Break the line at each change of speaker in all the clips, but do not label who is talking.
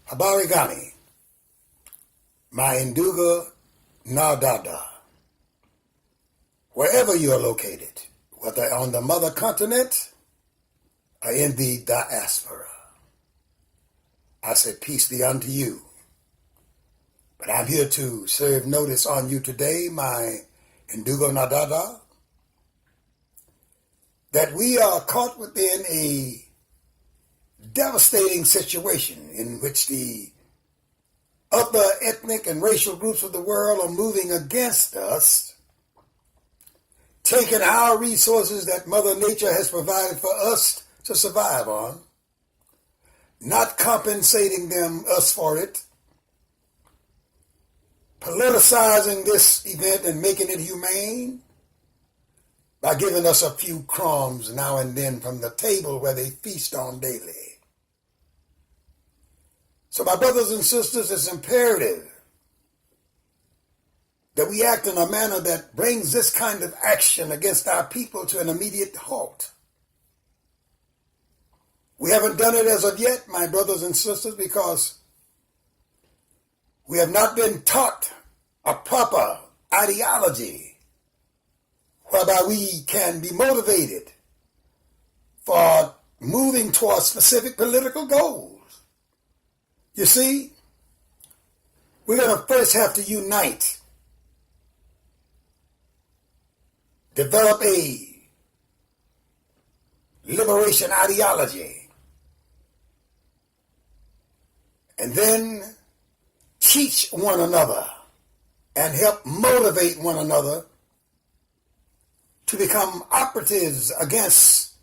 Habarigani, Mainduga Nadada. Wherever you are located, whether on the mother continent or in the diaspora, I say peace be unto you. But I'm here to serve notice on you today, my Indugo Nadada, that we are caught within a devastating situation in which the other ethnic and racial groups of the world are moving against us, taking our resources that Mother Nature has provided for us to survive on, not compensating us for it, politicizing this event and making it humane by giving us a few crumbs now and then from the table where they feast on daily. So my brothers and sisters, it's imperative that we act in a manner that brings this kind of action against our people to an immediate halt. We haven't done it as of yet, my brothers and sisters, because we have not been taught a proper ideology whereby we can be motivated for moving towards specific political goals. You see, we're going to first have to unite, develop a liberation ideology, and then teach one another and help motivate one another to become operatives against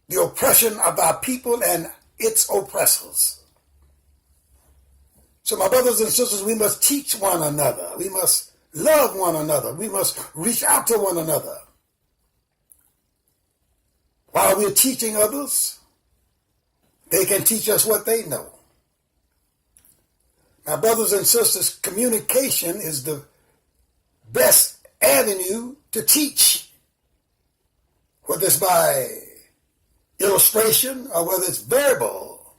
the oppression of our people and its oppressors. So my brothers and sisters, we must teach one another. We must love one another. We must reach out to one another. While we're teaching others, they can teach us what they know. My brothers and sisters, communication is the best avenue to teach, whether it's by illustration or whether it's verbal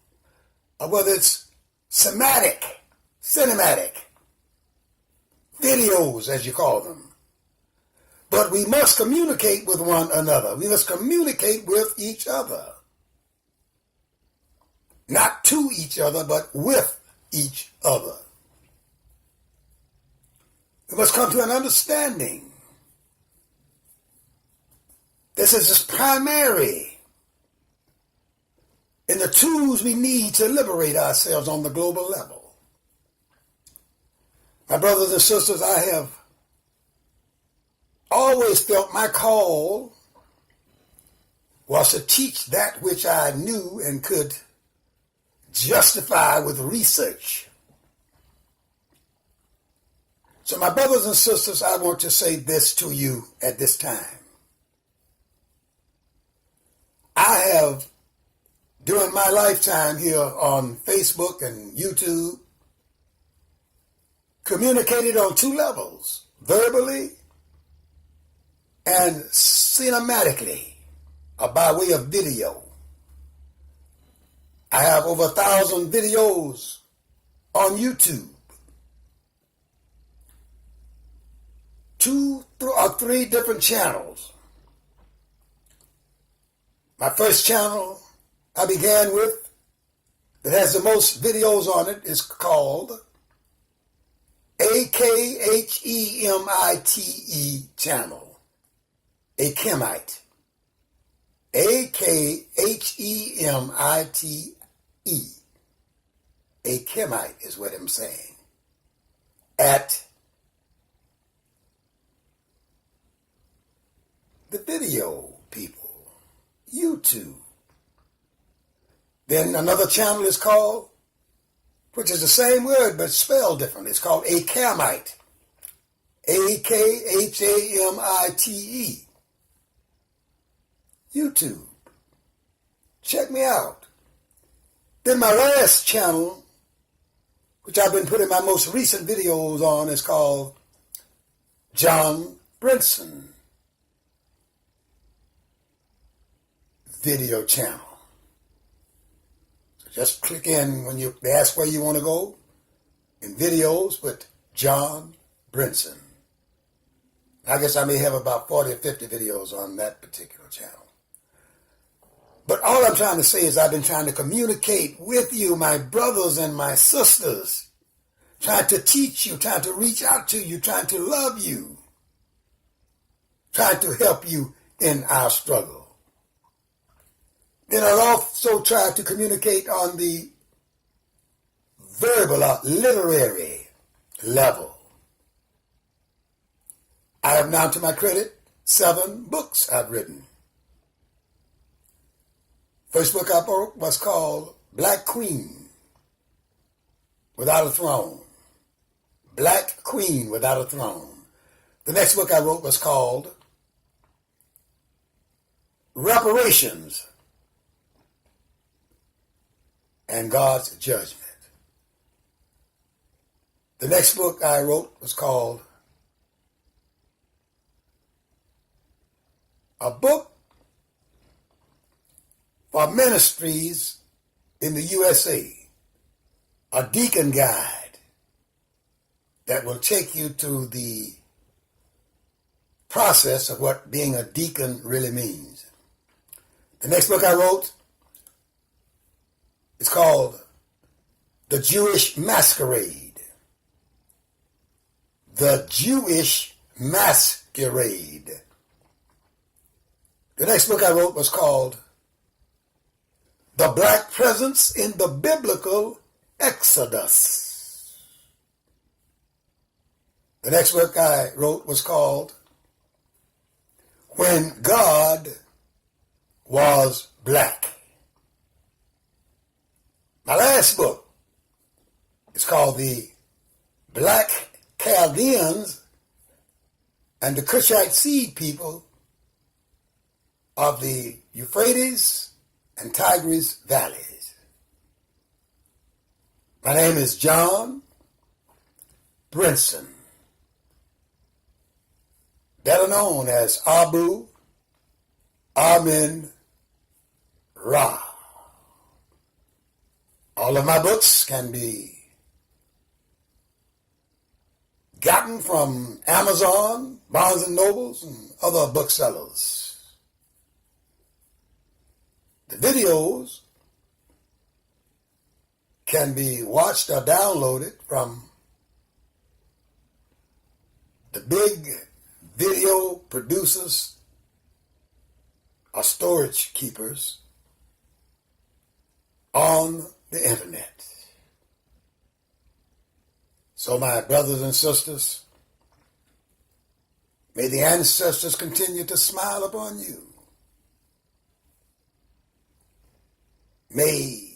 or whether it's cinematic, videos as you call them. But we must communicate with one another. We must communicate with each other. Not to each other, but with each other. We must come to an understanding. This is primary in the tools we need to liberate ourselves on the global level. My brothers and sisters, I have always felt my call was to teach that which I knew and could justify with research. So my brothers and sisters, I want to say this to you at this time. I have, during my lifetime here on Facebook and YouTube, communicated on two levels, verbally and cinematically, or by way of video. I have over 1,000 videos on YouTube. 2 or 3 different channels. My first channel I began with, that has the most videos on it, is called AKHEMITE channel. A Chemite. AKHEMITE. A Chemite is what I'm saying. At the video people, YouTube. Then another channel is called, which is the same word but spelled differently. It's called A Camite. AKHAMITE. YouTube. Check me out. Then my last channel, which I've been putting my most recent videos on, is called John Brinson Video Channel. So Just click in when they ask where you want to go. In videos with John Brinson. I guess I may have about 40 or 50 videos on that particular channel. But all I'm trying to say is I've been trying to communicate with you, my brothers and my sisters, trying to teach you, trying to reach out to you, trying to love you, trying to help you in our struggle. Then I'll also try to communicate on the verbal or literary level. I have now, to my credit, 7 books I've written. First book I wrote was called Black Queen Without a Throne. Black Queen Without a Throne. The next book I wrote was called Reparations and God's Judgment. The next book I wrote was called A Book for Ministries in the USA, a deacon guide that will take you to the process of what being a deacon really means. The next book I wrote is called The Jewish Masquerade. The Jewish Masquerade. The next book I wrote was called The Black Presence in the Biblical Exodus. The next book I wrote was called When God Was Black. My last book is called The Black Chaldeans and the Cushite Seed People of the Euphrates and Tigris valleys. My name is John Brinson, better known as Abu Amin Ra. All of my books can be gotten from Amazon, Barnes & Nobles, and other booksellers. The videos can be watched or downloaded from the big video producers or storage keepers on the internet. So my brothers and sisters, may the ancestors continue to smile upon you. May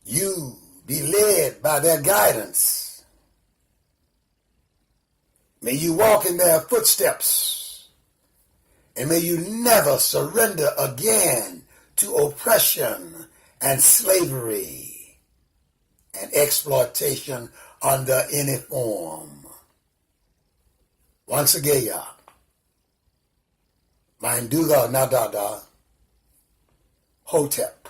you be led by their guidance. May you walk in their footsteps. And may you never surrender again to oppression and slavery and exploitation under any form. Once again, Mainduga Nadada Hotep.